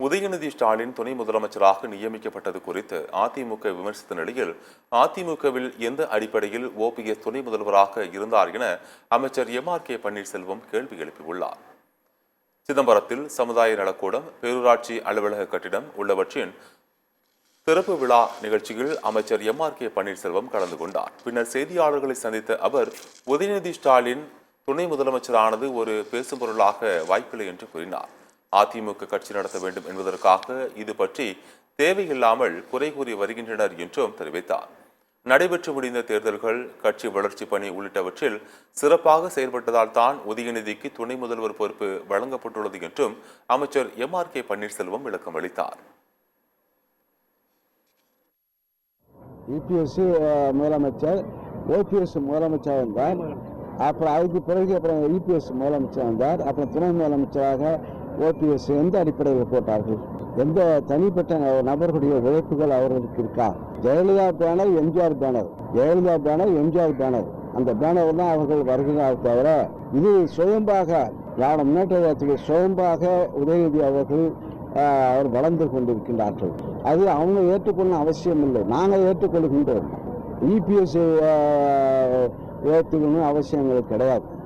உதயநிதி ஸ்டாலின் துணை முதலமைச்சராக நியமிக்கப்பட்டது குறித்து அதிமுக விமர்சித்த நிலையில் அதிமுகவில் எந்த அடிப்படையில் ஓபிஎஸ் துணை முதல்வராக இருந்தார் என அமைச்சர் எம்.ஆர்.கே. பன்னீர்செல்வம் கேள்வி எழுப்பியுள்ளார். சிதம்பரத்தில் சமுதாய நலக்கூடம், பேரூராட்சி அலுவலக கட்டிடம் உள்ளவற்றின் திறப்பு விழா நிகழ்ச்சியில் அமைச்சர் எம்.ஆர்.கே. பன்னீர்செல்வம் கலந்து கொண்டார். பின்னர் செய்தியாளர்களை சந்தித்த அவர், உதயநிதி ஸ்டாலின் துணை முதலமைச்சரானது ஒரு பேசும் பொருளாக வாய்ப்பில்லை என்று கூறினார். அதிமுக கட்சி நடத்த வேண்டும் என்பதற்காக இது பற்றி தேவையில்லாமல் குறை கூறி வருகின்றனர் என்றும் தெரிவித்தார். நடைபெற்று முடிந்த தேர்தல்கள், கட்சி வளர்ச்சி பணி உள்ளிட்டவற்றில் சிறப்பாக செயல்பட்டதால் தான் உதயநிதிக்கு துணை முதல்வர் பொறுப்பு வழங்கப்பட்டுள்ளது என்றும் அமைச்சர் எம்.ஆர்.கே. பன்னீர்செல்வம் விளக்கம் அளித்தார். யூபிஎஸ் முதலமைச்சர், ஓபிஎஸ் முதலமைச்சர் வந்தார். அப்புறம் அதுக்கு பிறகு யூபிஎஸ் முதலமைச்சர் வந்தார். அப்புறம் துணை முதலமைச்சராக ஓபிஎஸ் எந்த அடிப்படையில் போட்டார்கள்? எந்த தனிப்பட்ட நபர்களுடைய உழைப்புகள் அவர்களுக்கு இருக்கா? Jayalalithaa banner, MGR banner, Jayalalithaa banner, MGR banner, அந்த பேனர் தான் அவர்கள் வருகிறார். தவிர இது சுயம்பாக திராவிட முன்னேற்ற கழகத்துக்கு சுயம்பாக உதயநிதி அவர்கள் அவர் வளர்ந்து கொண்டிருக்கின்றார்கள். அது அவங்க ஏற்றுக்கொள்ள அவசியம் இல்லை, நாங்கள் ஏற்றுக்கொள்கின்றோம். இபிஎஸ் ஏற்றுக்கணும் அவசியங்கள் கிடையாது.